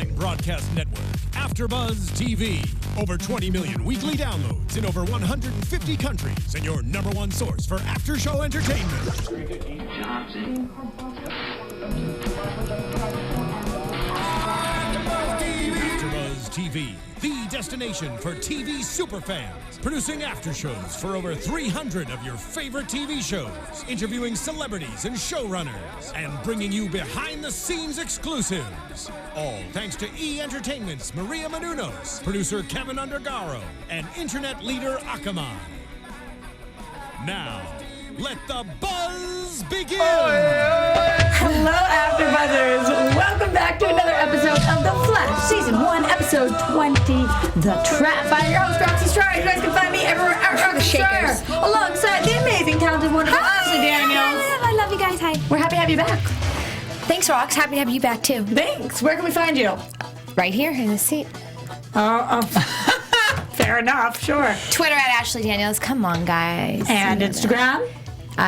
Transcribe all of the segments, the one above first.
online broadcast network, AFTERBUZZ TV. Over 20 million weekly downloads in over 150 countries, and your #1 source for after-show entertainment. AFTERBUZZ TV, the destination for TV superfans. Producing aftershows for over 300 of your favorite TV shows, interviewing celebrities and showrunners, and bringing you behind-the-scenes exclusives. All thanks to E! Entertainment's Maria Menounos, producer Kevin Undergaro, and internet leader Akamai. Now, let the buzz begin! Hello, AfterBuzzers! Welcome back to another episode of The Flash, Season 1, Episode 20, The Trap. I'm your host, Roxy Striar. You guys can find me everywhere at Roxy Striar, alongside the amazing, talented, wonderful Ashley Daniels. I love you guys. Hi. We're happy to have you back. Thanks, Rox. Happy to have you back, too. Thanks. Where can we find you? Right here in the seat. Fair enough, sure. Twitter at Ashley Daniels. Come on, guys. And Instagram?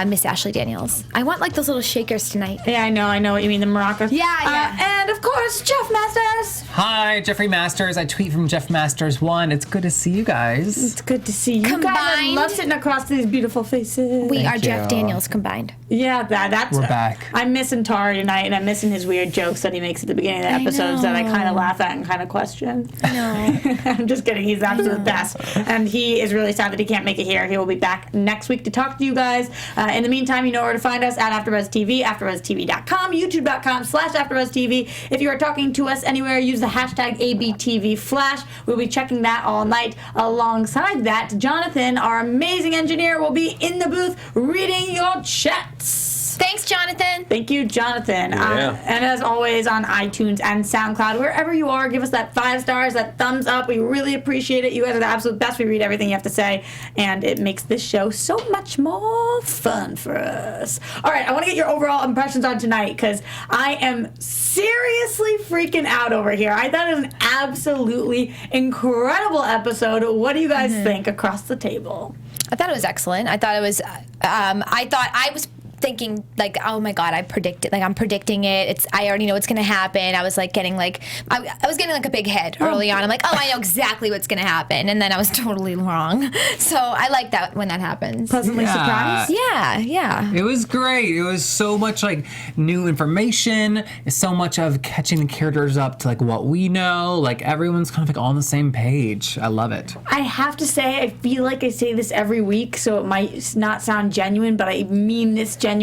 Miss Ashley Daniels. I want like those little shakers tonight. Yeah, I know what you mean, the maracas. Yeah. And of course, Jeff Masters. Hi, Jeffrey Masters. I tweet from Jeff Masters 1. It's good to see you guys. It's good to see you Combined. guys. I love sitting across these beautiful faces. We Thank are Jeff you. Daniels combined. Yeah, that's. We're back. I'm missing Tara tonight, and I'm missing his weird jokes that he makes at the beginning of the episodes that I kind of laugh at and kind of question. No. I'm just kidding. He's the absolute best. And he is really sad that he can't make it here. He will be back next week to talk to you guys. In the meantime, you know where to find us at AfterBuzz TV, AfterBuzzTV.com, YouTube.com/AfterBuzzTV. If you are talking to us anywhere, use the hashtag ABTVFlash. We'll be checking that all night. Alongside that, Jonathan, our amazing engineer, will be in the booth reading your chats. Thanks, Jonathan. Thank you, Jonathan. Yeah. And as always, on iTunes and SoundCloud, wherever you are, give us that 5 stars, that thumbs up. We really appreciate it. You guys are the absolute best. We read everything you have to say, and it makes this show so much more fun for us. All right, I want to get your overall impressions on tonight, because I am seriously freaking out over here. I thought it was an absolutely incredible episode. What do you guys think across the table? I thought it was excellent. I thought it was, I was thinking like, oh my god, I'm predicting it. I already know what's gonna happen. I was like getting like, I was getting like a big head early on. I'm like, oh, I know exactly what's gonna happen, and then I was totally wrong. So I like that when that happens. Pleasantly surprised? Yeah. It was great. It was so much like new information. It's so much of catching the characters up to like what we know. Like everyone's kind of like on the same page. I love it. I have to say, I feel like I say this every week, so it might not sound genuine, but I mean this genuinely.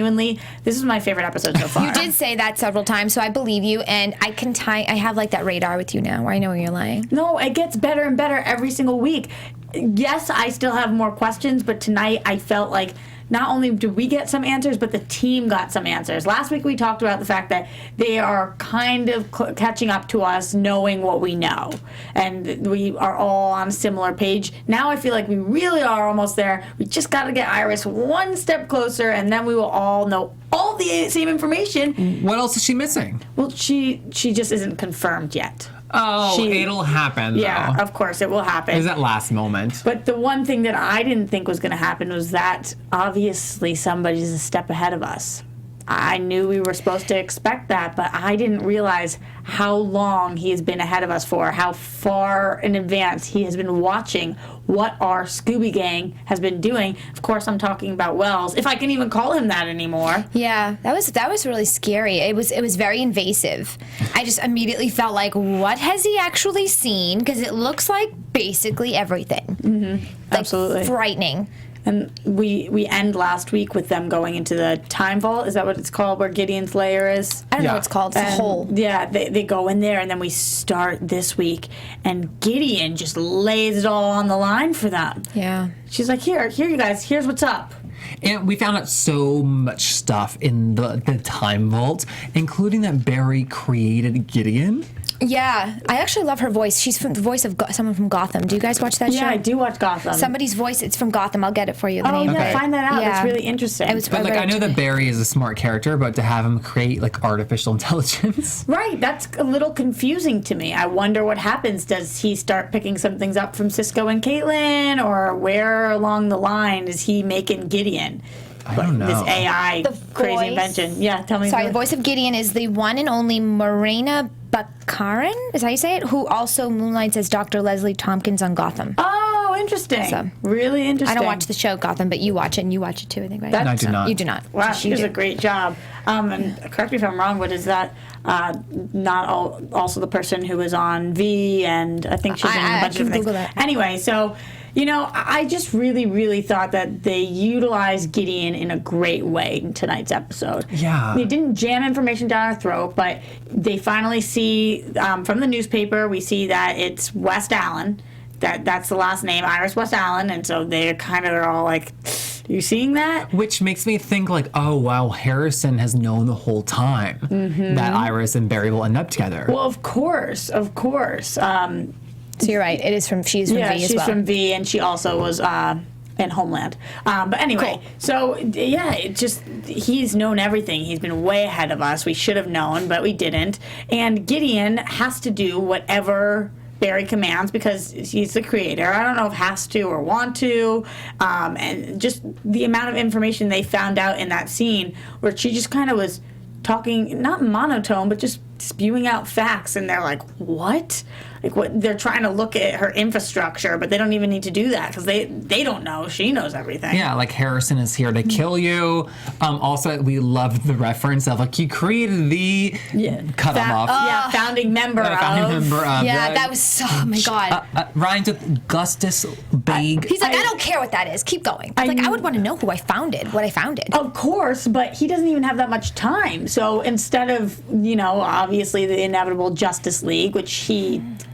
This is my favorite episode so far. You did say that several times, so I believe you, and I have like that radar with you now where I know when you're lying. No, it gets better and better every single week. Yes, I still have more questions, but tonight I felt like not only did we get some answers, but the team got some answers. Last week we talked about the fact that they are kind of catching up to us, knowing what we know. And we are all on a similar page. Now I feel like we really are almost there. We just got to get Iris one step closer, and then we will all know all the same information. What else is she missing? Well, she just isn't confirmed yet. Oh, it'll happen, though. Yeah, of course, it will happen. Is that last moment? But the one thing that I didn't think was going to happen was that obviously somebody's a step ahead of us. I knew we were supposed to expect that, but I didn't realize how long he has been ahead of us for, how far in advance he has been watching what our Scooby Gang has been doing. Of course, I'm talking about Wells, if I can even call him that anymore. Yeah, that was really scary. It was very invasive. I just immediately felt like, what has he actually seen? Because it looks like basically everything. Mm-hmm. Like, absolutely. Frightening. And we end last week with them going into the time vault. Is that what it's called, where Gideon's lair is? I don't know what it's called. It's a hole. Yeah, they go in there, and then we start this week, and Gideon just lays it all on the line for them. Yeah. She's like, here you guys, here's what's up. And we found out so much stuff in the time vault, including that Barry created Gideon. Yeah, I actually love her voice. She's from the voice of someone from Gotham. Do you guys watch that show? Yeah, I do watch Gotham. Somebody's voice. It's from Gotham. I'll get it for you. The Oh, name. yeah, Okay. find that out. Yeah. That's really interesting. But like I know that Barry is a smart character, but to have him create like artificial intelligence. Right, that's a little confusing to me. I wonder what happens. Does he start picking some things up from Cisco and Caitlin, or where along the line is he making Gideon? I don't know. This AI The crazy voice- invention. Yeah, tell me. Sorry, the voice of Gideon is the one and only Morena Baccarin, is that how you say it? Who also moonlights as Dr. Leslie Tompkins on Gotham. Oh, interesting. So, really interesting. I don't watch the show Gotham, but you watch it, and you watch it too, I think, right? No, I do not. You do not. Wow, she does a great job. And correct me if I'm wrong, but is that also the person who was on V? And I think she's in a bunch of things. Google that. Anyway, so I just really, really thought that they utilized Gideon in a great way in tonight's episode. Yeah. They didn't jam information down our throat, but they finally see from the newspaper, we see that it's West Allen. That's the last name, Iris West Allen, and so they're all like, you seeing that? Which makes me think like, oh wow, Harrison has known the whole time that Iris and Barry will end up together. Well, of course. So you're right. She's from V as well. She's from V, and she also was in Homeland. But anyway, Cool. So yeah, he's known everything. He's been way ahead of us. We should have known, but we didn't. And Gideon has to do whatever Barry commands because he's the creator. I don't know if has to or want to. And just the amount of information they found out in that scene where she just kind of was talking, not monotone, but just spewing out facts, and they're like, what? Like, what? They're trying to look at her infrastructure, but they don't even need to do that because they don't know. She knows everything. Yeah, like Harrison is here to kill you. Also, we loved the reference of like you created the cut him off. Founding member of. Yeah, that was so. Oh my god. Rhymes with Gustis Beg. He's like, I don't care what that is. Keep going. It's like I would want to know who I founded, what I founded. Of course, but he doesn't even have that much time. So instead of obviously the inevitable Justice League, which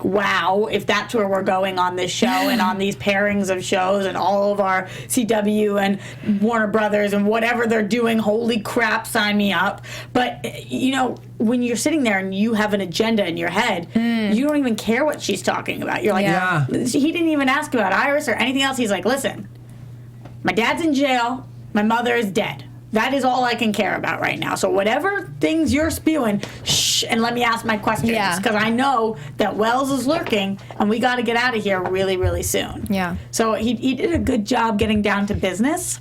if that's where we're going on this show and on these pairings of shows and all of our CW and Warner Brothers and whatever they're doing, holy crap, sign me up. But, when you're sitting there and you have an agenda in your head, you don't even care what she's talking about. You're like, he didn't even ask about Iris or anything else. He's like, listen, my dad's in jail, my mother is dead. That is all I can care about right now. So whatever things you're spewing, shh, and let me ask my questions. Because I know that Wells is lurking, and we got to get out of here really, really soon. Yeah. So he did a good job getting down to business.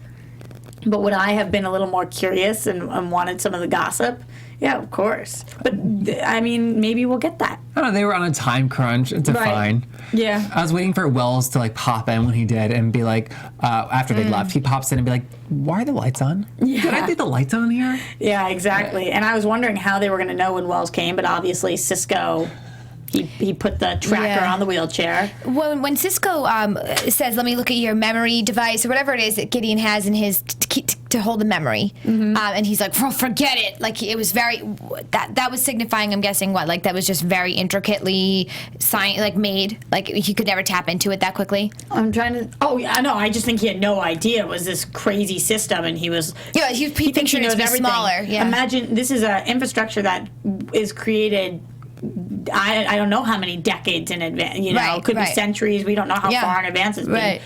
But would I have been a little more curious and wanted some of the gossip? Yeah, of course. But, I mean, maybe we'll get that. I don't know, they were on a time crunch. It's fine. Yeah. I was waiting for Wells to, like, pop in when he did and be like, after they left, he pops in and be like, why are the lights on? Yeah. Did I leave the lights on here? Yeah, exactly. And I was wondering how they were going to know when Wells came, but obviously Cisco... He put the tracker on the wheelchair. When Cisco says, let me look at your memory device or whatever it is that Gideon has in his to hold the memory, and he's like, forget it. Like, it was very, that was signifying, I'm guessing, like that was just very intricately made. Like, he could never tap into it that quickly. I'm trying to, I know. I just think he had no idea it was this crazy system, and he was... Yeah, he thinks he knows everything. Smaller. Yeah. Imagine, this is an infrastructure that is created... I don't know how many decades in advance. It could be centuries. We don't know how far in advance it's been. Right.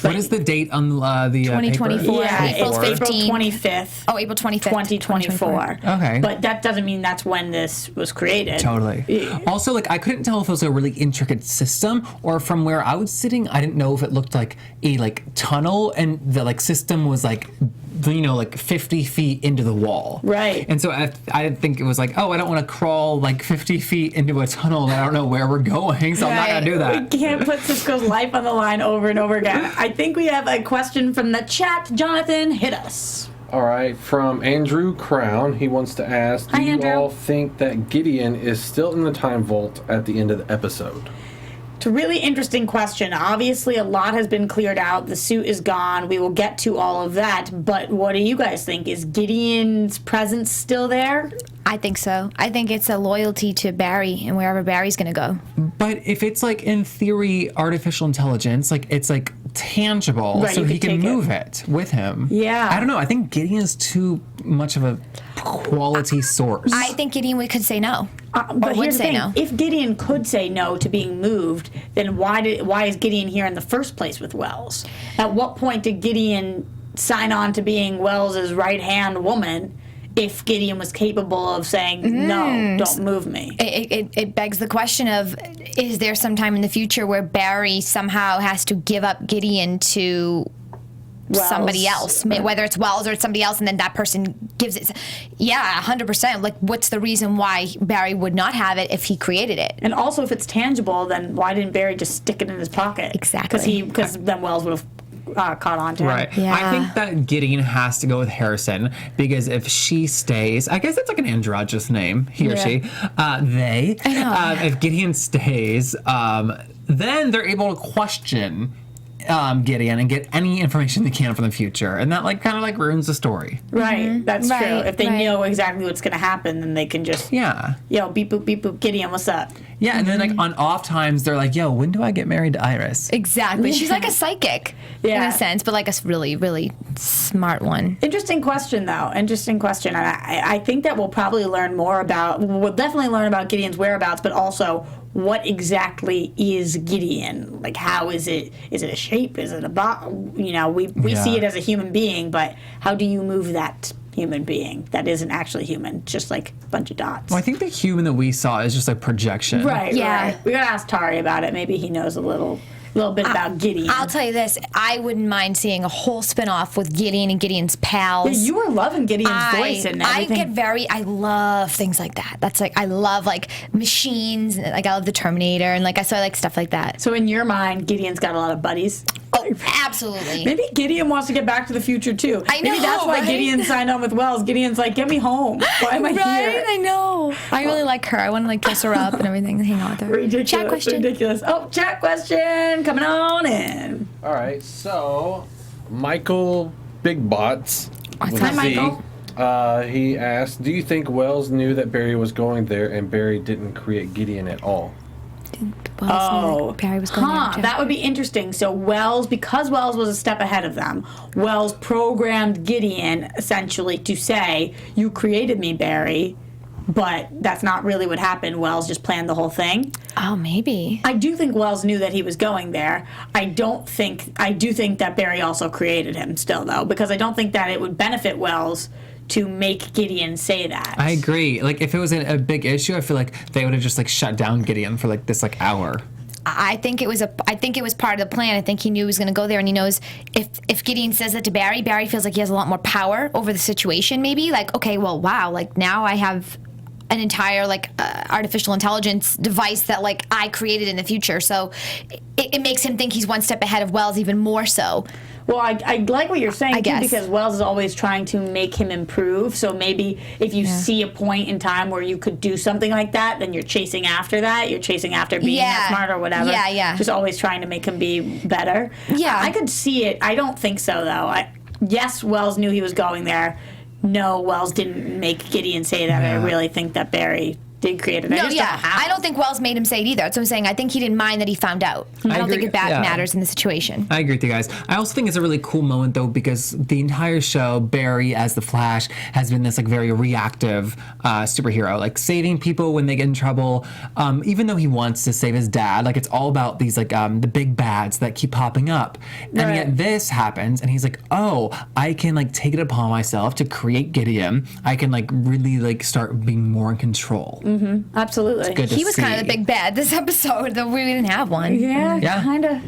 What is the date on the 2024? Yeah, April 25th. Oh, April 25th. 2024. Okay. But that doesn't mean that's when this was created. Totally. Yeah. Also, I couldn't tell if it was a really intricate system or from where I was sitting, I didn't know if it looked like a tunnel and the system was 50 feet into the wall. Right. And so I didn't think it was I don't want to crawl 50 feet into a tunnel and I don't know where we're going, so I'm not going to do that. We can't put Cisco's life on the line over and over again. I think we have a question from the chat. Jonathan, hit us. All right, from Andrew Crown, he wants to ask, do you all think that Gideon is still in the time vault at the end of the episode? It's a really interesting question. Obviously, a lot has been cleared out. The suit is gone. We will get to all of that. But what do you guys think? Is Gideon's presence still there? I think so. I think it's a loyalty to Barry and wherever Barry's going to go. But if it's in theory, artificial intelligence, it's tangible, so he can move it with him. Yeah. I don't know. I think Gideon is too much of a quality source. I think Gideon could say no. But here's the thing. No. If Gideon could say no to being moved, then why is Gideon here in the first place with Wells? At what point did Gideon sign on to being Wells's right-hand woman if Gideon was capable of saying, no, don't move me? It begs the question of, is there some time in the future where Barry somehow has to give up Gideon to somebody else, whether it's Wells or it's somebody else, and then that person gives it. Yeah, 100%. Like, what's the reason why Barry would not have it if he created it? And also, if it's tangible, then why didn't Barry just stick it in his pocket? Exactly. Because then Wells would have caught on to him. Right. Yeah. I think that Gideon has to go with Harrison because if she stays, I guess it's like an androgynous name, he or she, they. I know. If Gideon stays, then they're able to question Gideon and get any information they can from the future, and that kind of ruins the story. Right, that's Right, true. If they right. know exactly what's going to happen, then they can just, Yeah. yo, beep boop, Gideon, what's up? Yeah, and then on off times they're like, yo, when do I get married to Iris? Exactly. She's like a psychic in Yeah. a sense, but like a really, really smart one. Interesting question, though. Interesting question. And I think that we'll probably learn more about, we'll definitely learn about Gideon's whereabouts, but also what exactly is Gideon? Like, how is it? Is it a shape? Is it a box? You know, we see it as a human being, but how do you move that human being that isn't actually human, just like a bunch of dots? Well, I think the human that we saw is just a projection. Right, Yeah. right. We gotta ask Tari about it. Maybe he knows a little bit about Gideon. I'll tell you this, I wouldn't mind seeing a whole spin-off with Gideon and Gideon's pals. You were loving Gideon's voice and everything. I love things like that. That's I love machines, I love the Terminator, and so I like stuff like that. So in your mind, Gideon's got a lot of buddies. Oh, absolutely. Maybe Gideon wants to get back to the future too. I know, Maybe that's why right? Gideon signed on with Wells. Gideon's like, get me home. Why am I Right, here? I know. I really like her. I want to dress her up and everything and hang out with her. Ridiculous. Chat question. Ridiculous. Oh, chat question coming on in. All right, so Michael Big Bots. with Hi, a Z, Michael. he asked, do you think Wells knew that Barry was going there and Barry didn't create Gideon at all? Well, Barry was going there too. That would be interesting. So because Wells was a step ahead of them, Wells programmed Gideon essentially to say, you created me, Barry, but that's not really what happened. Wells just planned the whole thing. Oh, maybe. I do think Wells knew that he was going there. I do think that Barry also created him still, though, because I don't think that it would benefit Wells to make Gideon say that. I agree. If it was a big issue, I feel like they would have just shut down Gideon for this hour. I think it was part of the plan. I think he knew he was going to go there, and he knows if Gideon says that to Barry, Barry feels like he has a lot more power over the situation. Maybe okay, well, wow, now I have an entire artificial intelligence device that I created in the future. So it makes him think he's one step ahead of Wells even more so. Well, I like what you're saying, too, guess. because Wells is always trying to make him improve. So maybe if you see a point in time where you could do something like that, then you're chasing after that. You're chasing after being that smart or whatever. Yeah, yeah. Just always trying to make him be better. Yeah. I could see it. I don't think so, though. Yes, Wells knew he was going there. No, Wells didn't make Gideon say that. I really think that Barry did create it. I don't think Wells made him say it either. That's what I'm saying. I think he didn't mind that he found out. I don't think it matters in the situation. I agree with you guys. I also think it's a really cool moment, though, because the entire show, Barry as the Flash has been this very reactive superhero, saving people when they get in trouble. Even though he wants to save his dad, it's all about these the big bads that keep popping up. And yet this happens, and he's like, oh, I can take it upon myself to create Gideon. I can really start being more in control. Mm-hmm. Absolutely. He was kind of the big bad this episode, though we didn't have one. Yeah.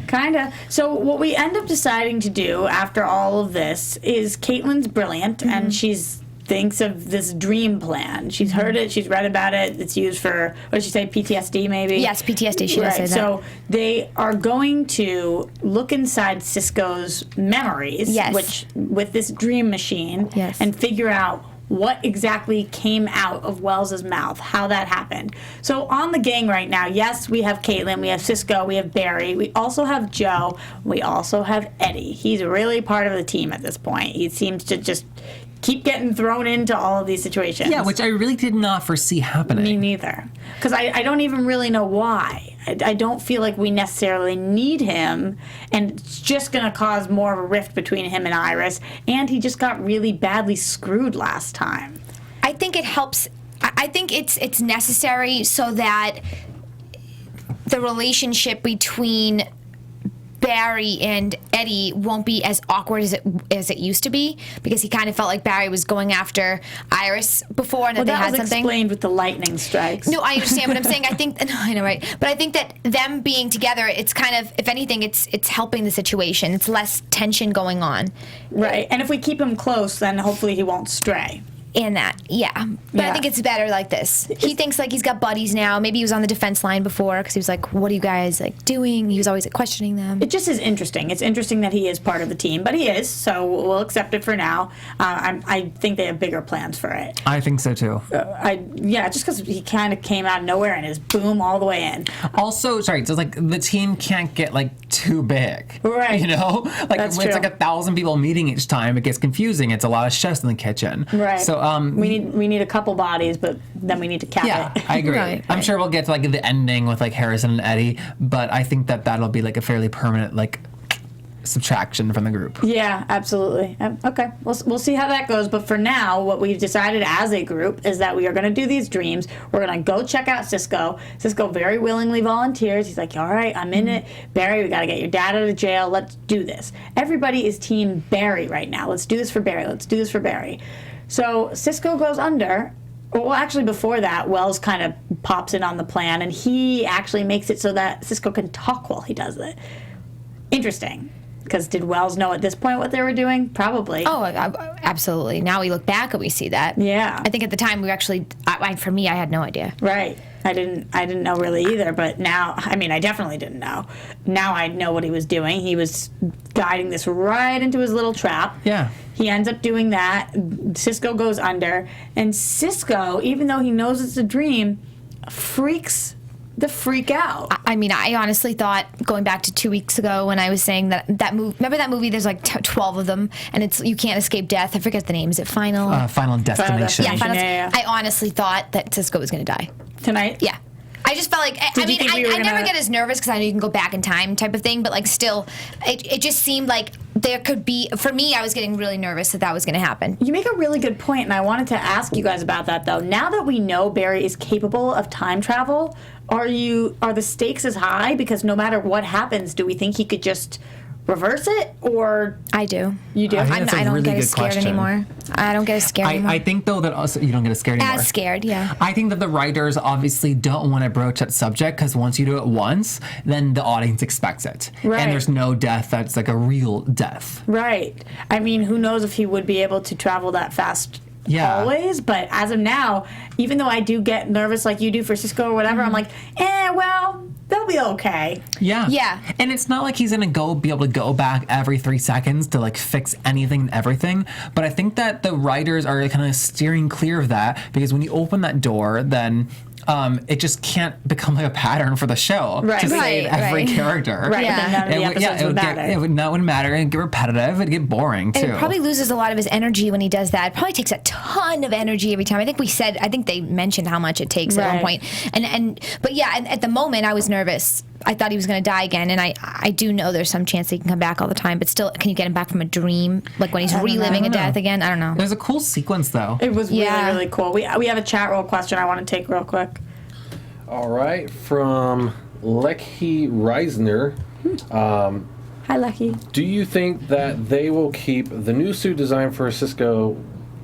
Kind of. So what we end up deciding to do after all of this is Caitlin's brilliant, and she's thinks of this dream plan. She's heard it. She's read about it. It's used for, what did she say, PTSD maybe? Yes, PTSD. She does say that. So they are going to look inside Cisco's memories, which with this dream machine, and figure out what exactly came out of Wells's mouth, how that happened. So on the gang right now, yes, we have Caitlin, we have Cisco, we have Barry, we also have Joe, we also have Eddie. He's really part of the team at this point. He seems to just keep getting thrown into all of these situations. Yeah, which I really did not foresee happening. Me neither. Because I don't even really know why. I don't feel like we necessarily need him, and it's just going to cause more of a rift between him and Iris, and he just got really badly screwed last time. I think it helps. I think it's necessary so that the relationship between Barry and Eddie won't be as awkward as it used to be, because he kind of felt like Barry was going after Iris before, and that they had was something. Explained with the lightning strikes. No, I understand what I'm saying. I think I know, right? But I think that them being together, it's kind of, if anything, it's helping the situation. It's less tension going on. Right. And if we keep him close, then hopefully he won't stray. In that, yeah. But I think it's better like this. He thinks like he's got buddies now. Maybe he was on the defense line before, because he was like, what are you guys like doing? He was always like, questioning them. It just is interesting. It's interesting that he is part of the team, but he is, so we'll accept it for now. I think they have bigger plans for it. I think so too. Just because he kind of came out of nowhere and is boom all the way in. Also, sorry, so like the team can't get like too big, right? You know, like That's when it's true. like 1,000 people meeting each time, it gets confusing. It's a lot of chefs in the kitchen, right? So we need a couple bodies, but then we need to cap yeah, it. I agree. Right. I'm sure we'll get to like the ending with like Harrison and Eddie, but I think that that'll be like a fairly permanent like subtraction from the group. Yeah, absolutely. Okay, we'll see how that goes. But for now, what we've decided as a group is that we are going to do these dreams. We're going to go check out Cisco. Cisco very willingly volunteers. He's like, all right, I'm in it. Barry, we got to get your dad out of jail. Let's do this. Everybody is team Barry right now. Let's do this for Barry. Let's do this for Barry. So Cisco goes under. Well, actually, before that, Wells kind of pops in on the plan, and he actually makes it so that Cisco can talk while he does it. Interesting. Because did Wells know at this point what they were doing? Probably. Oh, absolutely. Now we look back and we see that. Yeah. I think at the time we actually, for me, I had no idea. Right. I didn't know really either, but now, I mean, I definitely didn't know. Now I know what he was doing. He was guiding this right into his little trap. Yeah. He ends up doing that. Cisco goes under, and Cisco, even though he knows it's a dream, freaks the freak out. I mean, I honestly thought, going back to 2 weeks ago when I was saying that movie, remember that movie, there's like 12 of them, and it's You Can't Escape Death. I forget the name. Is it Final? Final Destination. Yeah, Final. Yeah. I honestly thought that Cisco was going to die. Tonight? Yeah. I just felt like, I you mean, think we were I never gonna- get as nervous because I know you can go back in time type of thing, but like still, it just seemed like there could be, for me, I was getting really nervous that was going to happen. You make a really good point, and I wanted to ask you guys about that, though. Now that we know Barry is capable of time travel, are the stakes as high? Because no matter what happens, do we think he could just reverse it, or I do. you do? I think that's a I don't really get good as scared question. anymore. I don't get as scared anymore. I think though that also you don't get as scared anymore. As scared, yeah. I think that the writers obviously don't want to broach that subject, because once you do it once, then the audience expects it. Right. And there's no death that's like a real death. Right. I mean, who knows if he would be able to travel that fast always, but as of now, even though I do get nervous like you do for Cisco or whatever, I'm like, well, they'll be okay. Yeah. Yeah. And it's not like he's gonna be able to go back every 3 seconds to like fix anything and everything. But I think that the writers are kind of steering clear of that, because when you open that door, then it just can't become like a pattern for the show to save every character. Right. Yeah. Then none of the episodes would matter. It wouldn't matter. It'd get repetitive. It'd get boring too. And it probably loses a lot of his energy when he does that. It probably takes a ton of energy every time. I think they mentioned how much it takes at one point. But yeah, at the moment I was nervous. I thought he was going to die again, and I do know there's some chance that he can come back all the time, but still, can you get him back from a dream? Like when he's reliving a death again? I don't know. There's a cool sequence though. It was really cool. We have a chat roll question I want to take real quick. All right, from Lekhi Reisner. Hi, Lucky. Do you think that they will keep the new suit design for Cisco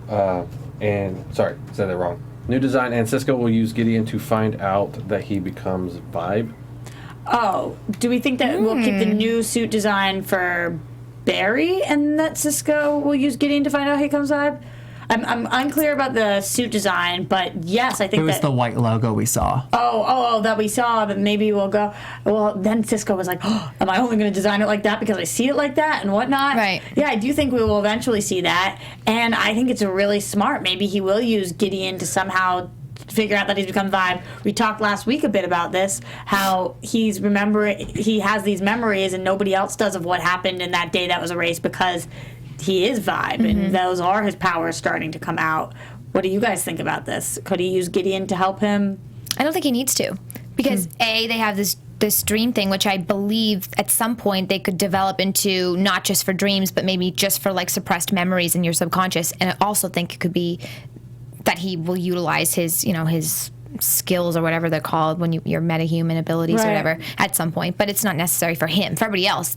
said that wrong. New design, and Cisco will use Gideon to find out that he becomes Vibe? Oh, do we think that we'll keep the new suit design for Barry, and that Cisco will use Gideon to find out he comes Vibe? I'm unclear about the suit design, but yes, I think It was that the white logo we saw. Oh, that we saw, that maybe we'll go. Well, then Cisco was like, oh, am I only going to design it like that because I see it like that and whatnot? Right. Yeah, I do think we will eventually see that. And I think it's really smart. Maybe he will use Gideon to somehow figure out that he's become Vibe. We talked last week a bit about this, how he has these memories and nobody else does of what happened in that day that was erased, because he is Vibe, and those are his powers starting to come out. What do you guys think about this? Could he use Gideon to help him? I don't think he needs to, because they have this dream thing, which I believe at some point they could develop into not just for dreams, but maybe just for like suppressed memories in your subconscious. And I also think it could be that he will utilize his skills or whatever they're called, when your metahuman abilities or whatever, at some point. But it's not necessary for him. For everybody else,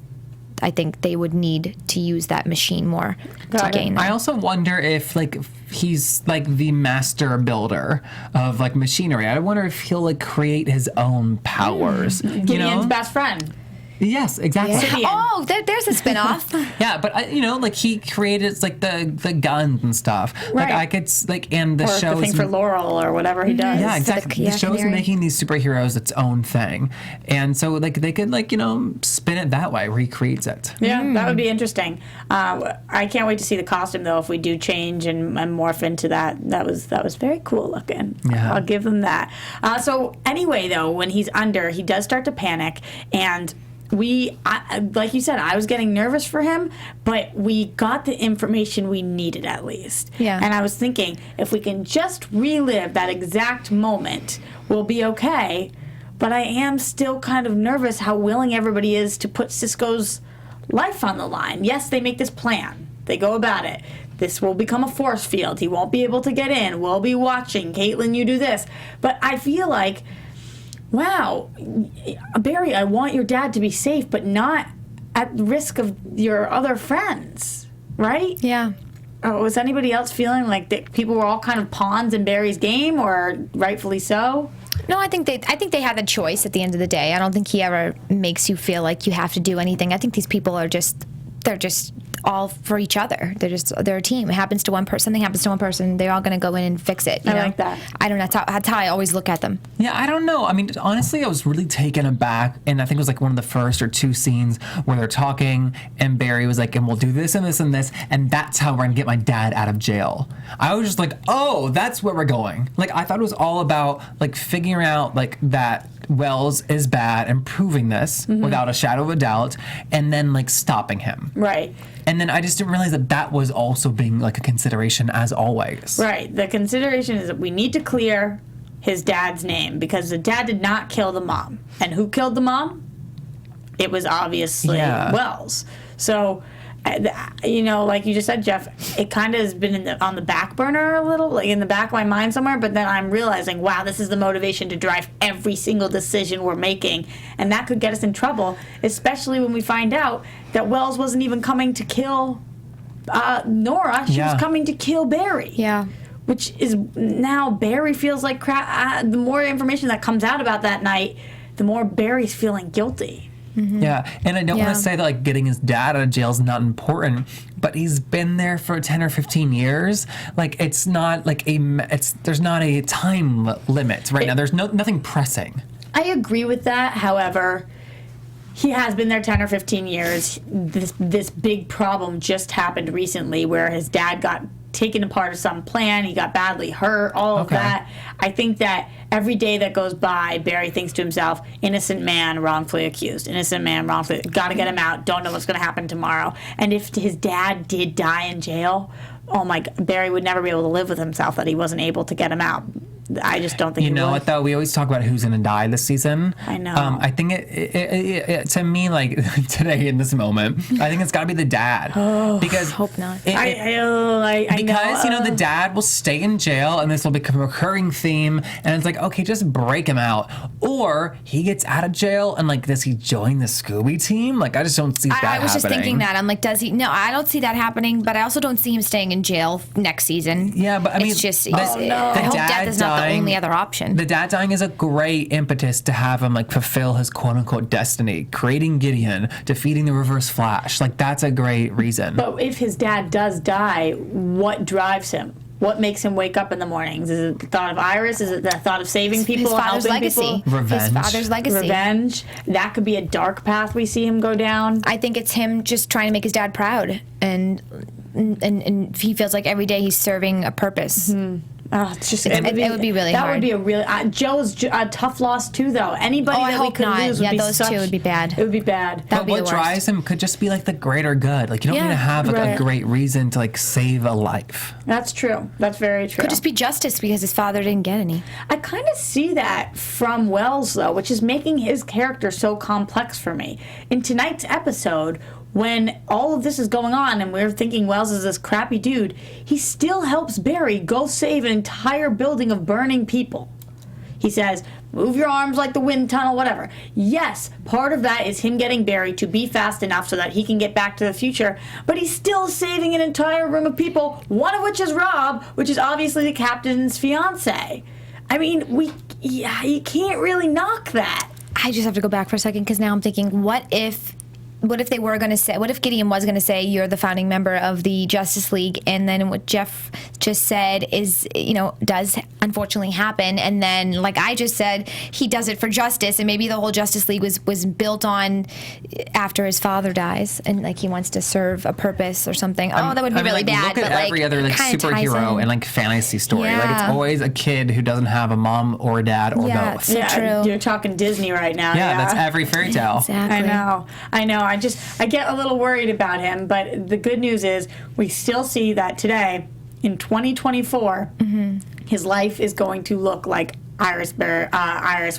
I think they would need to use that machine more to gain that. I also wonder if like he's like the master builder of like machinery. I wonder if he'll like create his own powers. Gideon's best friend. Yes, exactly. Gideon. Oh, there's a spinoff. Yeah, but like he created like the guns and stuff. Like Right. I could and the Or show the thing for Laurel or whatever he does. Yeah, exactly. The show's Canary. making these superheroes its own thing, and so like they could like spin it that way where he creates it. Yeah, that would be interesting. I can't wait to see the costume though. If we do change and morph into that, that was very cool looking. Yeah. I'll give him that. So anyway, though, when he's under, he does start to panic, and like you said, I was getting nervous for him, but we got the information we needed at least. Yeah. And I was thinking, if we can just relive that exact moment, we'll be okay. But I am still kind of nervous how willing everybody is to put Cisco's life on the line. Yes, they make this plan. They go about it. This will become a force field. He won't be able to get in. We'll be watching. Caitlin, you do this. But I feel like, wow, Barry, I want your dad to be safe, but not at the risk of your other friends, right? Yeah. Was anybody else feeling like that people were all kind of pawns in Barry's game, or rightfully so? No, I think they have a choice at the end of the day. I don't think he ever makes you feel like you have to do anything. I think these people are they're just all for each other. They're a team. It happens to one person. Something happens to one person. They're all going to go in and fix it. You know? Like that. I don't know. That's how I always look at them. Yeah, I don't know. I mean, honestly, I was really taken aback, and I think it was like one of the first or two scenes where they're talking, and Barry was like, and we'll do this and this and this, and that's how we're gonna get my dad out of jail. I was just like, oh, that's where we're going. Like, I thought it was all about like figuring out like that Wells is bad and proving this without a shadow of a doubt, and then like stopping him. Right. And then I just didn't realize that was also being like a consideration as always. Right. The consideration is that we need to clear his dad's name because the dad did not kill the mom. And who killed the mom? It was obviously Wells. So, like you just said, Jeff, it kind of has been on the back burner a little, like in the back of my mind somewhere, but then I'm realizing, wow, this is the motivation to drive every single decision we're making, and that could get us in trouble, especially when we find out that Wells wasn't even coming to kill Nora, she was coming to kill Barry. Yeah. Which is, now Barry feels like crap. The more information that comes out about that night, the more Barry's feeling guilty. Mm-hmm. Yeah, and I don't want to say that like getting his dad out of jail is not important, but he's been there for 10 or 15 years. Like it's not like there's not a time limit right now. There's nothing pressing. I agree with that. However, he has been there 10 or 15 years. This big problem just happened recently where his dad got taken apart of some plan. He got badly hurt, all of that. I think that every day that goes by, Barry thinks to himself, innocent man wrongfully accused. Innocent man wrongfully, gotta get him out. Don't know what's gonna happen tomorrow. And if his dad did die in jail, oh my God, Barry would never be able to live with himself that he wasn't able to get him out. I just don't think you know would. what though, we always talk about who's gonna die this season. I know. I think it to me, like today in this moment, I think it's gotta be the dad. Because hope not. Because the dad will stay in jail and this will become a recurring theme, and it's like, okay, just break him out. Or he gets out of jail and like, does he join the Scooby team? Like, I just don't see that happening. I was just thinking that. I'm like, does he? No, I don't see that happening, but I also don't see him staying in jail next season. Yeah, but I mean, it's just, the I hope dad death is not the only other option. The dad dying is a great impetus to have him like fulfill his quote unquote destiny, creating Gideon, defeating the Reverse Flash. Like, that's a great reason. But if his dad does die, what drives him? What makes him wake up in the mornings? Is it the thought of Iris? Is it the thought of saving people, his father's helping legacy. people? Revenge. His father's legacy. Revenge. That could be a dark path we see him go down. I think it's him just trying to make his dad proud, and he feels like every day he's serving a purpose. Mm-hmm. It's just it would be really that hard. That would be a really Joe's a tough loss too, though. Anybody I that we hope could not. lose would be those two would be bad. It would be bad. That'd be what the worst. drives him could just be like the greater good. Like, you don't need to have like a great reason to like save a life. That's true. That's very true. Could just be justice because his father didn't get any. I kind of see that from Wells, though, which is making his character so complex for me. In tonight's episode, when all of this is going on and we're thinking Wells is this crappy dude, he still helps Barry go save an entire building of burning people. He says, move your arms like the wind tunnel, whatever. Yes, part of that is him getting Barry to be fast enough so that he can get back to the future, but he's still saving an entire room of people, one of which is Rob, which is obviously the captain's fiance. I mean, you can't really knock that. I just have to go back for a second because now I'm thinking, what if they were going to say, what if Gideon was going to say you're the founding member of the Justice League, and then what Jeff just said is, does unfortunately happen, and then like I just said, he does it for justice, and maybe the whole Justice League was built on after his father dies, and like he wants to serve a purpose or something. That would be really bad. Look at every other like superhero and like fantasy story. Yeah. Like it's always a kid who doesn't have a mom or a dad or both. So true. You're talking Disney right now. Yeah, that's every fairy tale. Exactly. I know. I get a little worried about him, but the good news is we still see that today, in 2024, his life is going to look like Iris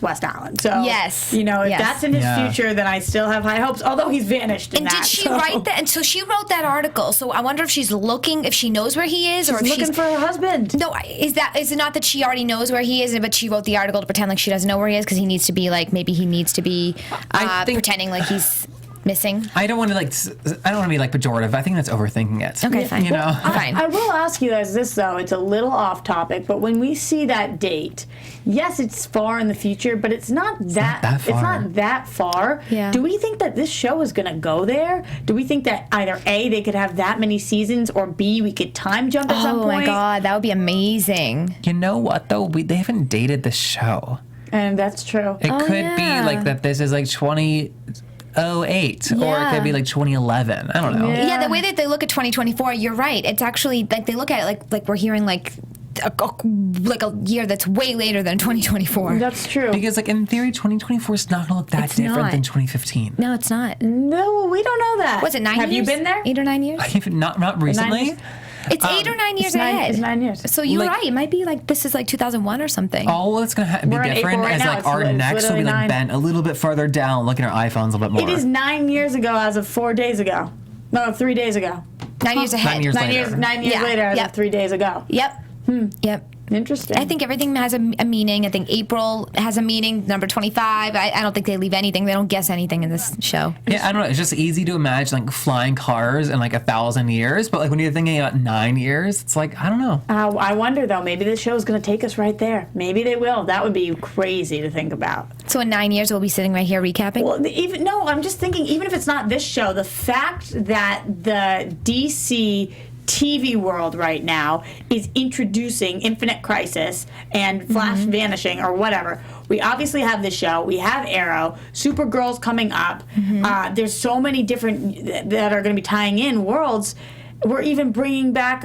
West Allen. So, yes. If that's in his future, then I still have high hopes, although he's vanished in and that. did she write that? And so she wrote that article. So I wonder if she's looking, if she knows where he is, or if looking for her husband. No, is it not that she already knows where he is, but she wrote the article to pretend like she doesn't know where he is because he needs to be like, maybe he needs to be pretending like he's missing. I don't want to be like pejorative. I think that's overthinking it. Okay, fine. Fine. I will ask you guys this though. It's a little off topic, but when we see that date, yes, it's far in the future, but it's not that far. It's not that far. Yeah. Do we think that this show is going to go there? Do we think that either A, they could have that many seasons, or B, we could time jump at some point? Oh my God, that would be amazing. You know what though? They haven't dated this show. And that's true. It could be like that. This is like 2008, or it could be like 2011. I don't know. Yeah, the way that they look at 2024, you're right. It's actually like they look at it like we're hearing like a year that's way later than 2024. That's true. Because like in theory, 2024 is not going to look that different than 2015. No, it's not. No, we don't know that. Was it 9 years? Have you been there? 8 or 9 years? Not recently. It's 8 or 9 years ahead. It's 9 years. So you're right. It might be like this is like 2001 or something. All that's going to be We're in different April right is now. like our necks will be like bent a little bit further down, looking at our iPhones a little bit more. It is 9 years ago as of 4 days ago. No, 3 days ago. 9 years ahead. 9 years later. 9 years later as of 3 days ago. Yep. Yep. Interesting. I think everything has a meaning. I think April has a meaning. Number 25. I don't think they leave anything. They don't guess anything in this show. Yeah, I don't know. It's just easy to imagine like flying cars in like 1,000 years, but like when you're thinking about 9 years, it's like I don't know. I wonder though. Maybe this show is going to take us right there. Maybe they will. That would be crazy to think about. So in 9 years, we'll be sitting right here recapping. Well, I'm just thinking. Even if it's not this show, the fact that the DC TV world right now is introducing Infinite Crisis and Flash vanishing or whatever. We obviously have this show. We have Arrow. Supergirl's coming up. There's so many different that are going to be tying in worlds. We're even bringing back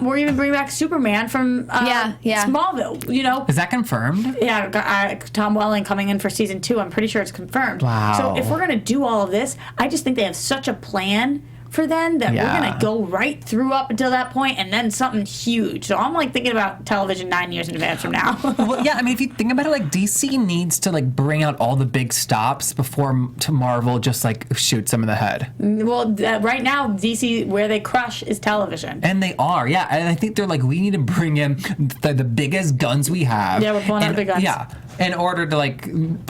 We're even bringing back Superman from Smallville. Is that confirmed? Yeah, Tom Welling coming in for season 2. I'm pretty sure it's confirmed. Wow. So if we're going to do all of this, I just think they have such a plan for them that we're going to go right through up until that point and then something huge. So I'm like thinking about television 9 years in advance from now. Well, yeah, I mean, if you think about it, like DC needs to like bring out all the big stops before Marvel just like shoots them in the head. Well, right now, DC, where they crush is television. And they are, yeah. And I think they're like, we need to bring in the biggest guns we have. Yeah, we're pulling out the guns. Yeah, in order to like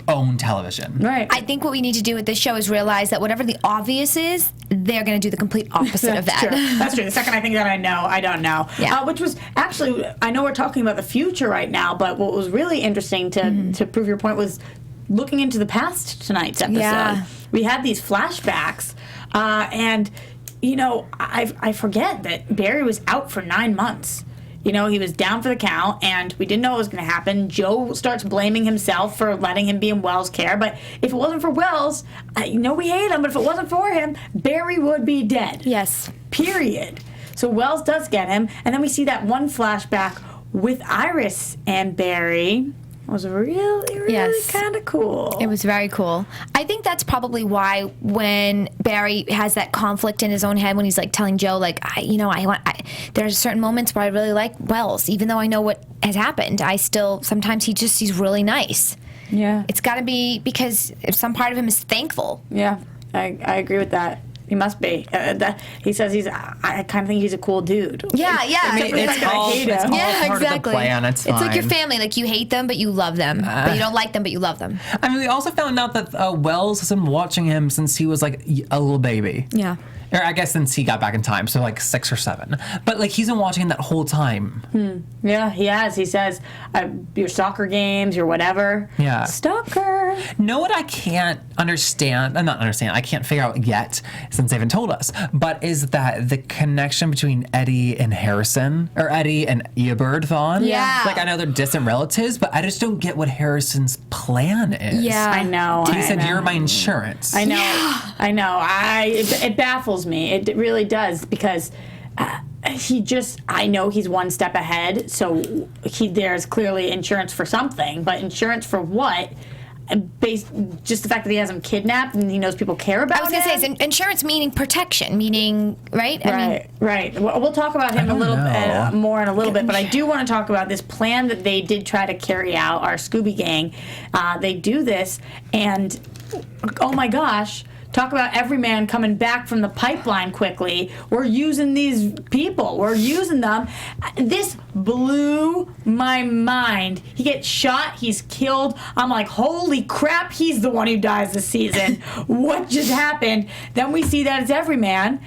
own television. Right. I think what we need to do with this show is realize that whatever the obvious is, they're going to do the complete opposite of that. True. That's true. The second I think that I know, I don't know. Yeah. Which was actually, I know we're talking about the future right now, but what was really interesting to prove your point was looking into the past tonight's episode. Yeah. We had these flashbacks, and I forget that Barry was out for 9 months. He was down for the count, and we didn't know what was going to happen. Joe starts blaming himself for letting him be in Wells' care, but if it wasn't for Wells, we hate him, but if it wasn't for him, Barry would be dead. Yes. Period. So Wells does get him, and then we see that one flashback with Iris and Barry. It was really kind of cool. It was very cool. I think that's probably why when Barry has that conflict in his own head when he's like telling Joe, like, there's certain moments where I really like Wells, even though I know what has happened. I still, sometimes he's really nice. Yeah. It's got to be because some part of him is thankful. Yeah, I agree with that. He must be. He says I kind of think he's a cool dude. Yeah. I mean, it's all part of the plan. It's fine. It's like your family. Like, you hate them, but you love them. But you don't like them, but you love them. I mean, we also found out that Wells has been watching him since he was like a little baby. Yeah. Or I guess since he got back in time, so like 6 or 7. But like he's been watching him that whole time. Yeah, he has. He says, your soccer games, your whatever. Yeah. Stalker. Know what I can't understand? Not understand. I can't figure out yet, since they haven't told us. But is that the connection between Eddie and Harrison, or Eddie and Eobard Vaughn? Yeah. Like, I know they're distant relatives, but I just don't get what Harrison's plan is. Yeah. I know. He said, "You're my insurance." I know. Yeah. I know. It baffles me. It really does, because I know he's one step ahead, so there's clearly insurance for something, but insurance for what? Just the fact that he has him kidnapped and he knows people care about him? I was going to say, it's insurance meaning protection, meaning, right? Right. We'll talk about him a little more in a little bit, but I do want to talk about this plan that they did try to carry out, our Scooby Gang. They do this, and oh my gosh, talk about every man coming back from the pipeline quickly. We're using these people. We're using them. This blew my mind. He gets shot. He's killed. I'm like, holy crap, he's the one who dies this season. What just happened? Then we see that it's every man.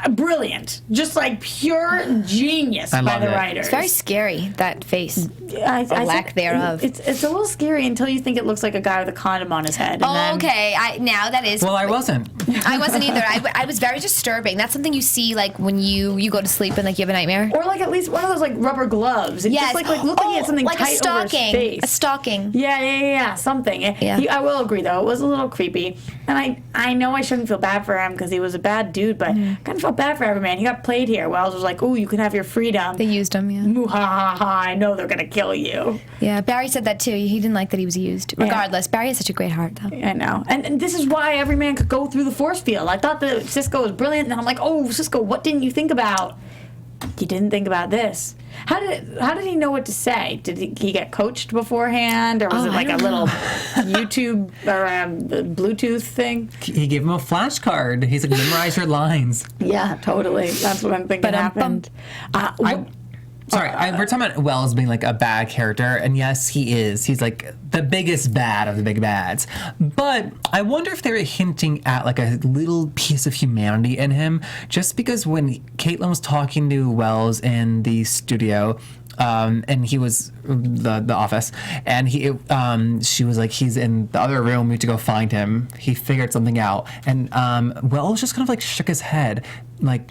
Brilliant. Just like pure genius by the writers. It's very scary, that face. I lack thereof. It's a little scary until you think it looks like a guy with a condom on his head. And Okay. Now that is... Well, I wasn't. I wasn't either. I was very disturbing. That's something you see, like, when you go to sleep and, like, you have a nightmare. Or, like, at least one of those, like, rubber gloves. It's just, like look like he had something like tight over his face. A stocking. Yeah, something. Yeah. I will agree, though. It was a little creepy. And I know I shouldn't feel bad for him because he was a bad dude, but I kind of felt bad for every man. He got played here. Wells was like, ooh, you can have your freedom. They used him, yeah. Moo ha ha ha, I know they're going to kill you. Yeah, Barry said that, too. He didn't like that he was used. Regardless, Barry has such a great heart, though. I know. And this is why every man could go through the force field. I thought that Cisco was brilliant, and I'm like, oh, Cisco, what didn't you think about? You didn't think about this. How did he know what to say? Did he get coached beforehand, or was it like a little YouTube or Bluetooth thing? He gave him a flashcard. He's like, memorize your lines. Yeah, totally. That's what I'm thinking happened. Sorry, we're talking about Wells being like a bad character, and yes, he is. He's like the biggest bad of the big bads. But I wonder if they were hinting at like a little piece of humanity in him, just because when Caitlin was talking to Wells in the studio, and he was the office, and she was like, he's in the other room, we have to go find him. He figured something out, and Wells just kind of like shook his head, like,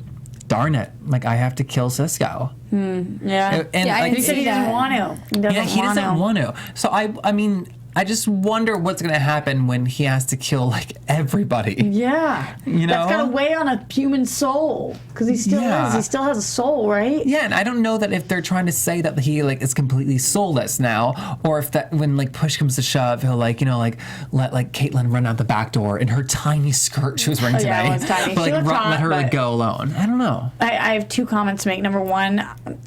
darn it, like, I have to kill Cisco. Yeah. And he said he doesn't want to. He doesn't want to. So I mean, I just wonder what's going to happen when he has to kill like everybody. Yeah. You know? That's got to weigh on a human soul, because he still is. He still has a soul, right? Yeah, and I don't know that if they're trying to say that he like is completely soulless now, or if that when like push comes to shove, he'll like, you know, like let like Caitlin run out the back door in her tiny skirt she was wearing today. Yeah, it was tiny. But like let her like go alone. I don't know. I have 2 comments to make. Number 1,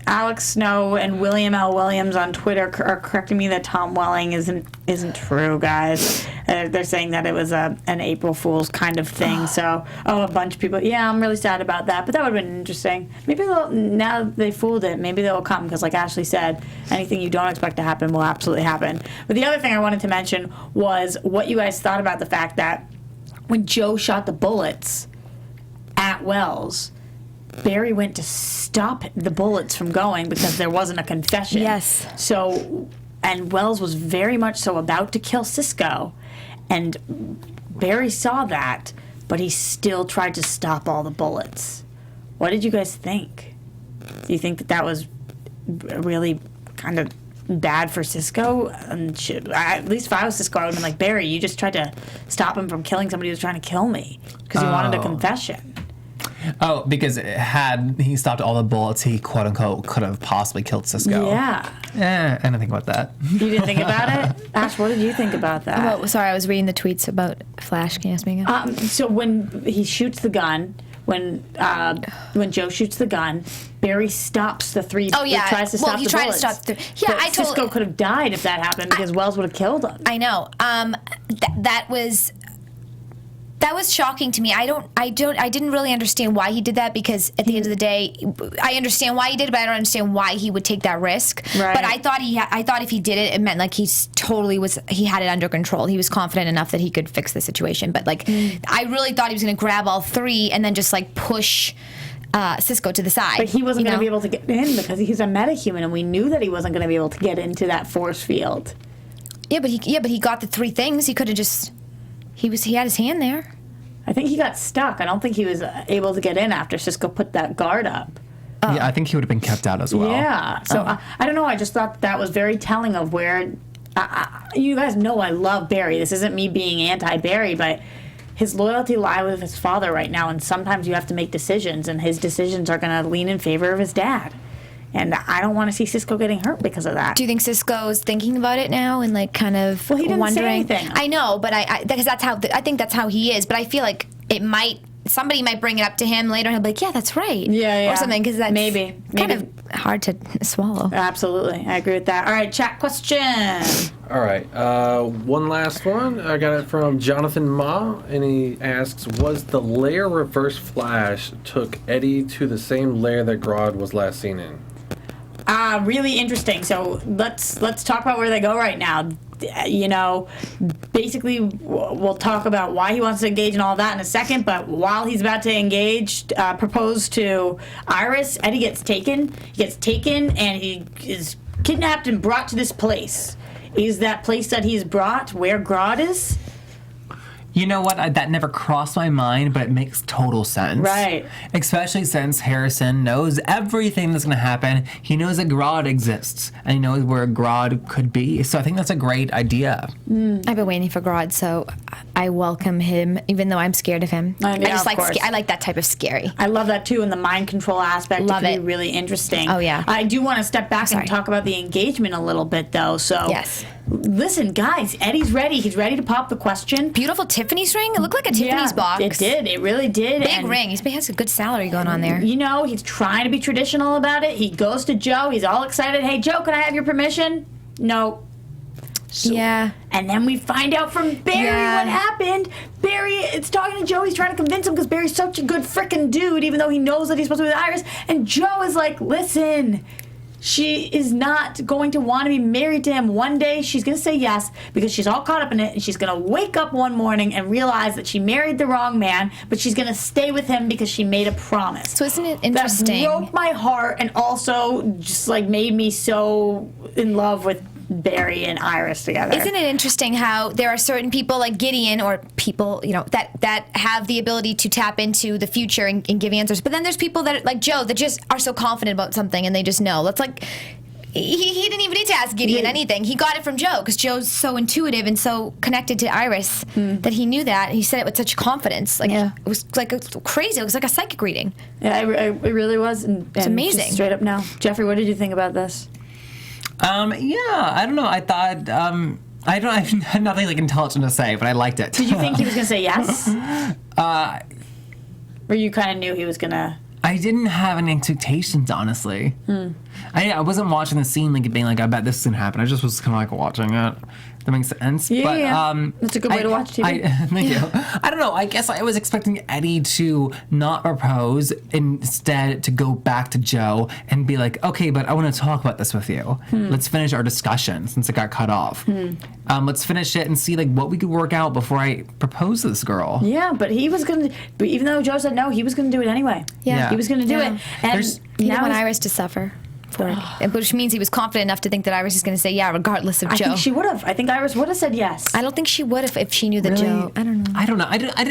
Alex Snow and William L. Williams on Twitter are correcting me that Tom Welling isn't true, guys. They're saying that it was an April Fool's kind of thing. So, a bunch of people. Yeah, I'm really sad about that. But that would have been interesting. Maybe now that they fooled it, maybe they'll come, because like Ashley said, anything you don't expect to happen will absolutely happen. But the other thing I wanted to mention was what you guys thought about the fact that when Joe shot the bullets at Wells, Barry went to stop the bullets from going because there wasn't a confession. Yes. So, and Wells was very much so about to kill Cisco, and Barry saw that, but he still tried to stop all the bullets. What did you guys think? Do you think that was really kind of bad for Cisco? And at least if I was Cisco, I would have been like, Barry, you just tried to stop him from killing somebody who was trying to kill me because he wanted a confession. Oh, because had he stopped all the bullets, he quote unquote could have possibly killed Cisco. Yeah. I didn't think about that. You didn't think about it? Ash, what did you think about that? Well, sorry, I was reading the tweets about Flash. Can you ask me again? So when he shoots the gun, when Joe shoots the gun, Barry stops the 3. Oh yeah. He tries to stop he the tried bullets. to stop the. Yeah, But Cisco could have died if that happened because Wells would have killed him. I know. That was. That was shocking to me. I didn't really understand why he did that, because at the end of the day, I understand why he did it, but I don't understand why he would take that risk. Right. But I thought if he did it, it meant like he had it under control. He was confident enough that he could fix the situation. But like, I really thought he was going to grab all three and then just like push Cisco to the side. But he wasn't going to be able to get in because he's a metahuman, and we knew that he wasn't going to be able to get into that force field. Yeah, but he got the three things. He could have just. He had his hand there. I think he got stuck. I don't think he was able to get in after Cisco put that guard up. Yeah, I think he would have been kept out as well. Yeah. So I don't know. I just thought that was very telling of where. You guys know I love Barry. This isn't me being anti-Barry, but his loyalty lies with his father right now, and sometimes you have to make decisions, and his decisions are going to lean in favor of his dad. And I don't want to see Cisco getting hurt because of that. Do you think Cisco's thinking about it now and like kind of Well, he didn't wondering? say anything. I know, but because I think that's how he is. But I feel like somebody might bring it up to him later, and he'll be like, "Yeah, that's right," Yeah. or something. Because that's maybe kind of hard to swallow. Absolutely, I agree with that. All right, chat question. All right, one last one. I got it from Jonathan Ma, and he asks, was the lair reverse flash took Eddie to the same lair that Grodd was last seen in? Really interesting. So let's talk about where they go right now. You know, basically, we'll talk about why he wants to engage and all that in a second. But while he's about to engage, propose to Iris, Eddie gets taken. He gets taken, and he is kidnapped and brought to this place. Is that place that he's brought where Grodd is? You know what? That never crossed my mind, but it makes total sense. Right. Especially since Harrison knows everything that's going to happen. He knows that Grodd exists, and he knows where Grodd could be. So I think that's a great idea. I've been waiting for Grodd, so I welcome him, even though I'm scared of him. Yeah, I just of like course. I like that type of scary. I love that too, and the mind control aspect Love could it. be really interesting. Oh, yeah. I do want to step back Sorry. and talk about the engagement a little bit, though. So Yes. Listen, guys, Eddie's ready. He's ready to pop the question. Beautiful Tiffany's ring. It looked like a Tiffany's box. It did. It really did. Big And, ring. He has a good salary going on there. You know, he's trying to be traditional about it. He goes to Joe. He's all excited. Hey, Joe, can I have your permission? No. So- Yeah. And then we find out from Barry Yeah. what happened. Barry is talking to Joe. He's trying to convince him because Barry's such a good frickin' dude, even though he knows that he's supposed to be with Iris. And Joe is like, listen, she is not going to want to be married to him. One day she's going to say yes because she's all caught up in it, and she's going to wake up one morning and realize that she married the wrong man, but she's going to stay with him because she made a promise. So isn't it interesting? That broke my heart and also just like made me so in love with Barry and Iris together. Isn't it interesting how there are certain people like Gideon or people, you know, that have the ability to tap into the future and give answers, but then there's people that like Joe that just are so confident about something and they just know. That's like he didn't even need to ask Gideon anything. He got it from Joe because Joe's so intuitive and so connected to Iris that he knew that. He said it with such confidence. Like it was like crazy. It was like a psychic reading. Yeah, it really was. And amazing. Just straight up now. Jeffrey, what did you think about this? Yeah, I don't know. I thought, I have nothing like intelligent to say, but I liked it. Did you think he was going to say yes? Or you kind of knew he was going to... I didn't have any expectations, honestly. I wasn't watching the scene like being like, I bet this is gonna happen. I just was kind of like watching it. That makes sense. Yeah, but, yeah. That's a good way to watch TV. Thank you. I don't know. I guess I was expecting Eddie to not propose, instead to go back to Joe and be like, okay, but I want to talk about this with you. Let's finish our discussion since it got cut off. Let's finish it and see like what we could work out before I propose to this girl. Yeah, but he was going to... But even though Joe said no, he was going to do it anyway. Yeah. He was going to do it. And He didn't want he's- Iris to suffer for it, which means he was confident enough to think that Iris is going to say yeah, regardless of I Joe. think she would have. I think Iris would have said yes. I don't think she would if she knew that Really? Joe. I don't know. I don't know.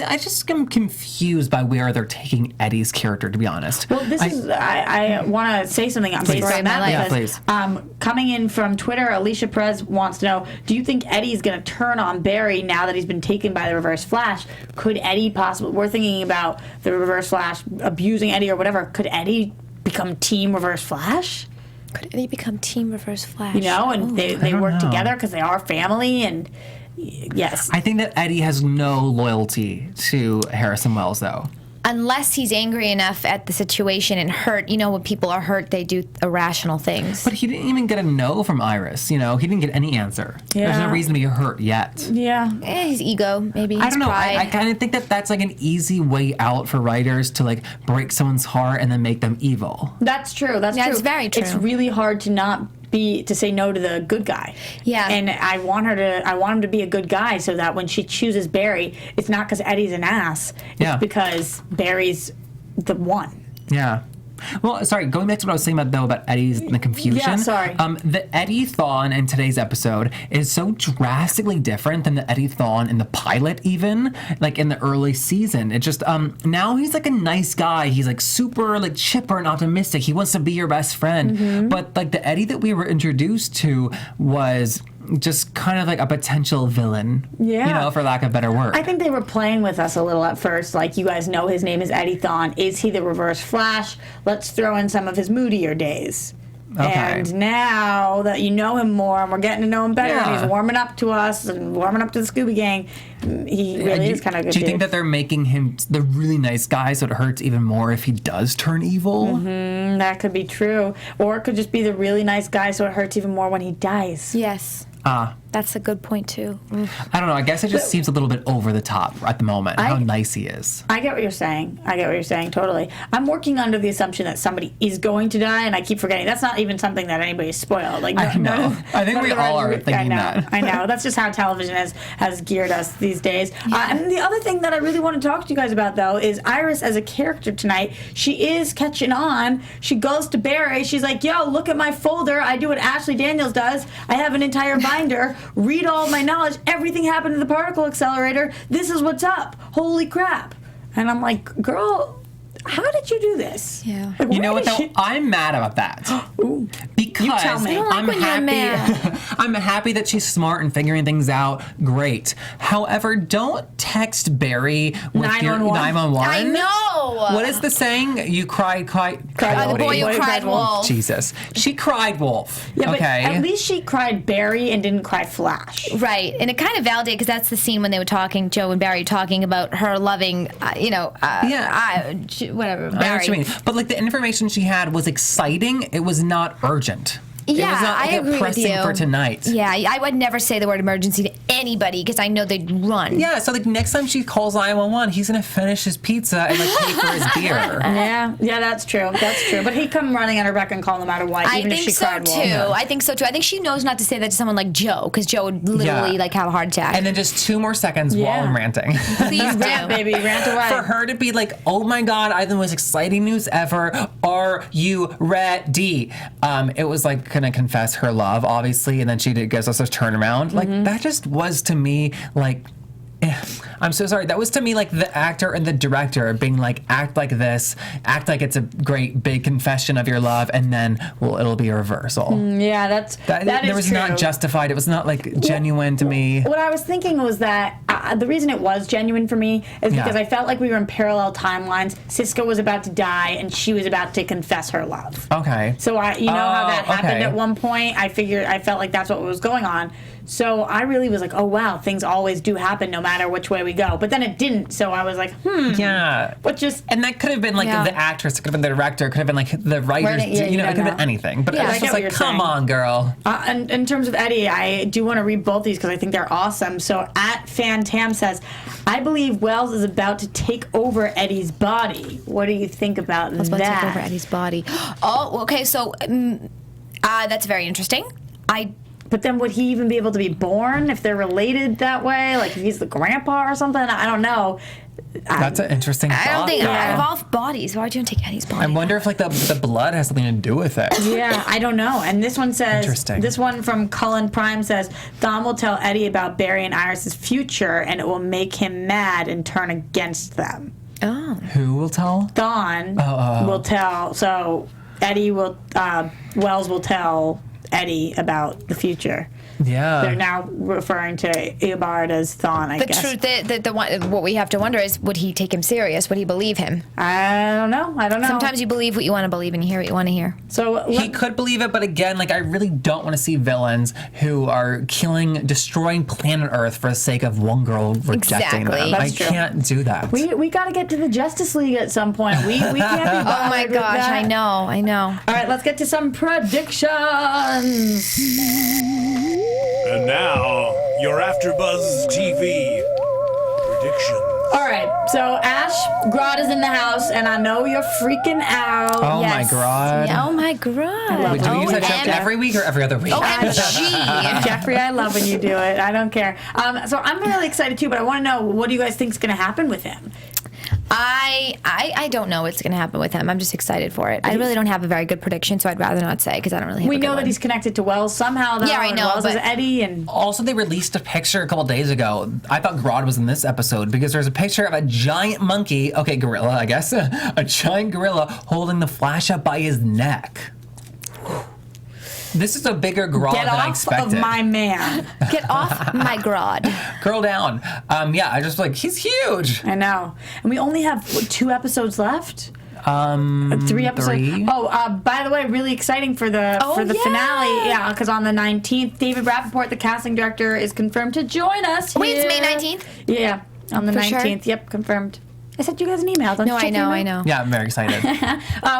I just am confused by where they're taking Eddie's character, to be honest. Well, I want to say something based Story on of my that. life. Yeah, because, please. coming in from Twitter, Alicia Perez wants to know, do you think Eddie's going to turn on Barry now that he's been taken by the Reverse Flash? Could Eddie possibly... We're thinking about the Reverse Flash abusing Eddie or whatever. Could Eddie become Team Reverse Flash? Could Eddie become Team Reverse Flash? You know, and they don't work know. together because they are family, and yes. I think that Eddie has no loyalty to Harrison Wells, though. unless he's angry enough at the situation and hurt, when people are hurt, they do irrational things. But he didn't even get a no from Iris. He didn't get any answer. Yeah. There's no reason to be hurt yet. Yeah. His ego, maybe. I don't know. Pride. I kind of think that that's like an easy way out for writers to like break someone's heart and then make them evil. That's true. That's Yeah, true. it's very true. It's really hard to say no to the good guy. Yeah. And I want him to be a good guy so that when she chooses Barry, it's not because Eddie's an ass. It's Yeah. because Barry's the one. Yeah. Well, sorry, going back to what I was saying about Eddie's and the confusion. Yeah, sorry. The Eddie Thawne in today's episode is so drastically different than the Eddie Thawne in the pilot, even like in the early season. It just now he's like a nice guy. He's like super like chipper and optimistic. He wants to be your best friend. Mm-hmm. But like the Eddie that we were introduced to was just kind of like a potential villain. Yeah. For lack of better word. I think they were playing with us a little at first. Like, you guys know his name is Eddie Thawne. Is he the Reverse Flash? Let's throw in some of his moodier days. Okay. And now that you know him more and we're getting to know him better and Yeah. he's warming up to us and warming up to the Scooby Gang, he really is kind of a good Do you think dude. that they're making him the really nice guy so it hurts even more if he does turn evil? That could be true. Or it could just be the really nice guy so it hurts even more when he dies. Yes. That's a good point, too. I don't know. I guess it just seems a little bit over the top at the moment, how nice he is. I get what you're saying. Totally. I'm working under the assumption that somebody is going to die, and I keep forgetting. That's not even something that anybody's spoiled. Like, I know. I think we all are thinking that. I know. That's just how television has geared us these days. And the other thing that I really want to talk to you guys about, though, is Iris as a character tonight. She is catching on. She goes to Barry. She's like, yo, look at my folder. I do what Ashley Daniels does. I have an entire binder. Read all my knowledge. Everything happened in the particle accelerator. This is what's up. Holy crap. And I'm like, girl, how did you do this? Yeah. Like, You know where what, did though? I'm mad about that. Because You tell me. I don't like I'm when you're happy. mad. I'm happy that she's smart and figuring things out. Great. However, don't text Barry with your 911. 911. I know. What is the saying? You cried The coyote. boy who Boy who cried cried wolf. wolf. Jesus. She cried wolf. Yeah, but okay. at least she cried Barry and didn't cry Flash. Right, and it kind of validated because that's the scene when they were talking, Joe and Barry talking about her loving, whatever, I know Barry. what you mean. But like the information she had was exciting. It was not urgent. It Yeah, was not like I agree with pressing you. for tonight. Yeah, I would never say the word emergency to anybody because I know they'd run. Yeah, so like next time she calls 911, he's gonna finish his pizza and like pay for his beer. Yeah, that's true. But he'd come running at her beck and call no matter what, I even if think she so cried too. wolf. Yeah. I think so too. I think she knows not to say that to someone like Joe because Joe would literally Yeah. like have a heart attack. And then just 2 more seconds while Yeah. I'm ranting. Please do. Rant, baby, rant away. For her to be like, oh my God, I have the most exciting news ever. Are you ready? It was like gonna confess her love, obviously, and then she gives us a turnaround. Like that just was to me like I'm so sorry. That was to me like the actor and the director being like, act like this, act like it's a great big confession of your love, and then it'll be a reversal. Yeah, that is It was true. not justified. It was not like genuine to me. What I was thinking was that the reason it was genuine for me is Yeah. because I felt like we were in parallel timelines. Cisco was about to die, and she was about to confess her love. Okay. So how that happened okay. at one point. I felt like that's what was going on. So I really was like, oh wow, things always do happen no matter which way we go. But then it didn't. So I was like, Yeah. But just And that could have been like Yeah. the actress, it could have been the director, it could have been like the writers, Right, yeah, it you could don't have been know. anything. But Yeah, it I was get just what like, you're come saying. on, girl. and in terms of Eddie, I do want to read both these because I think they're awesome. So at Fan Tam says, I believe Wells is about to take over Eddie's body. What do you think about Let's that? take over Eddie's body. Oh, okay. So that's very interesting. But then would he even be able to be born if they're related that way? Like if he's the grandpa or something? I don't know. That's an interesting thought. I don't think though. out of all bodies, why would you take Eddie's body? I wonder if like the blood has something to do with it. Yeah, I don't know. And this one says, Interesting. this one from Cullen Prime says, Thom will tell Eddie about Barry and Iris's future, and it will make him mad and turn against them. Oh. Who will tell? Thawne will tell. So Eddie will, Wells will tell Eddie about the future. Yeah. They're now referring to Eobard as Thawne, I guess. What we have to wonder is, would he take him serious? Would he believe him? I don't know. Sometimes you believe what you want to believe and you hear what you want to hear. So He could believe it, but again, like I really don't want to see villains who are destroying planet Earth for the sake of one girl rejecting Exactly. them. That's I true. can't do that. we got to get to the Justice League at some point. We can't be bothered Oh my with gosh, that. I know. All right, let's get to some predictions. And now, your AfterBuzz TV predictions. All right, so Ash, Grodd is in the house, and I know you're freaking out. Oh my Yes. God. Yeah, oh my God. Wait, do we use that joke every week or every other week? OMG. Jeffrey, I love when you do it. I don't care. So I'm really excited too, but I want to know, what do you guys think is going to happen with him? I don't know what's going to happen with him. I'm just excited for it. I really don't have a very good prediction, so I'd rather not say because I don't really have We a good know that one. he's connected to Wells somehow, though. Yeah, I and know, Wells is but- Eddie, and Also, they released a picture a couple days ago. I thought Grodd was in this episode because there's a picture of a giant monkey, okay, gorilla, I guess, a giant gorilla holding the Flash up by his neck. This is a bigger Grodd get than I off expected. of my man. Get off my Grodd. Girl down. Yeah, I just like, he's huge. I know. And we only have 2 episodes left. 3 episodes. 3. Oh, by the way, really exciting for the yeah. finale. Yeah, because on the 19th, David Rappaport, the casting director, is confirmed to join us. Wait, it's May here. 19th? Yeah, on the For 19th. sure? Yep, confirmed. I sent you guys an email. Don't No, you check I know, your I email? know. Yeah, I'm very excited.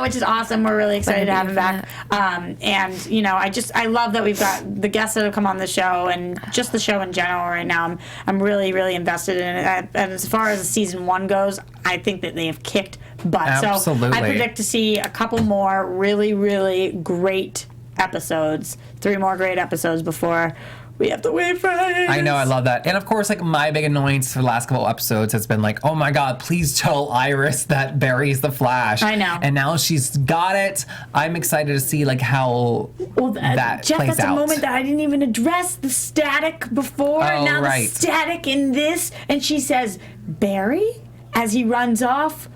Which is awesome. We're really excited to have him back. Thank And you know, I love that we've got the guests that have come on the show and just the show in general right now. I'm really, really invested in it. And as far as season 1 goes, I think that they have kicked butt. Absolutely. So I predict to see a couple more really, really great episodes. 3 more great episodes before we have to wait for it. I know, I love that. And of course, like my big annoyance for the last couple episodes has been like, oh my God, please tell Iris that Barry's the Flash. I know. And now she's got it. I'm excited to see like how that Jeff, plays that's out. a moment that I didn't even address the static before. Oh, Now right. the static in this, and she says, Barry, as he runs off.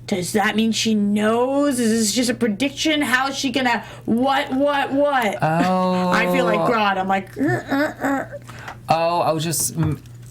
Does that mean she knows? Is this just a prediction? How is she gonna what? Oh. I feel like Grodd. I'm like, Oh, I was just.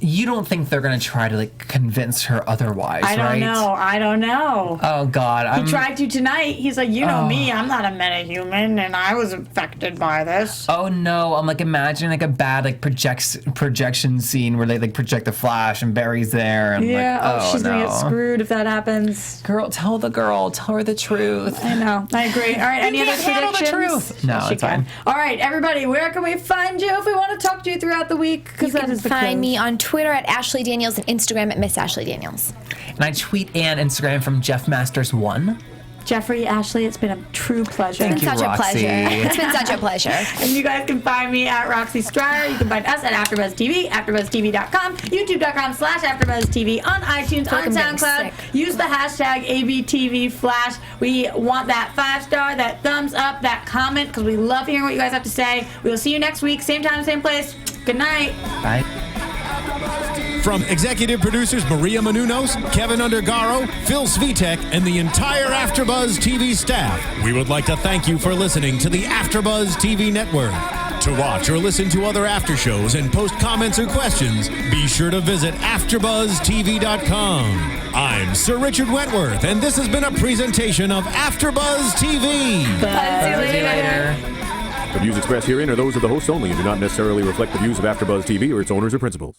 You don't think they're gonna try to like convince her otherwise, I don't right? know. I don't know. Oh God, He tried to tonight. He's like, you know me, I'm not a metahuman, and I was affected by this. Oh no, I'm like imagining like a bad like projection scene where they like project the Flash and Barry's there and Yeah, like, she's no. gonna get screwed if that happens. Girl, tell her the truth. I know. I agree. All right, any other can't handle the predictions? truth. No, She it's fine. can. All right, everybody, where can we find you if we want to talk to you throughout the week? You Because that can is the find close. me on Twitter at Ashley Daniels and Instagram at Miss Ashley Daniels. And I tweet and Instagram from Jeff Masters 1. Jeffrey, Ashley, it's been a true pleasure. Thank It's you, been such Roxy. a pleasure. It's been such a pleasure. And you guys can find me at Roxy Striar. You can find us at AfterBuzz TV, AfterBuzzTV.com, YouTube.com/AfterBuzzTV, on iTunes, feel like on I'm getting SoundCloud. sick. Use the hashtag ABTVFlash. We want that 5-star, that thumbs up, that comment, because we love hearing what you guys have to say. We will see you next week, same time, same place. Good night. Bye. From executive producers Maria Menounos, Kevin Undergaro, Phil Svitek, and the entire AfterBuzz TV staff, we would like to thank you for listening to the AfterBuzz TV network. To watch or listen to other after shows and post comments or questions, be sure to visit AfterBuzzTV.com. I'm Sir Richard Wentworth, and this has been a presentation of AfterBuzz TV. Bye. See you later. The views expressed herein are those of the hosts only and do not necessarily reflect the views of AfterBuzz TV or its owners or principals.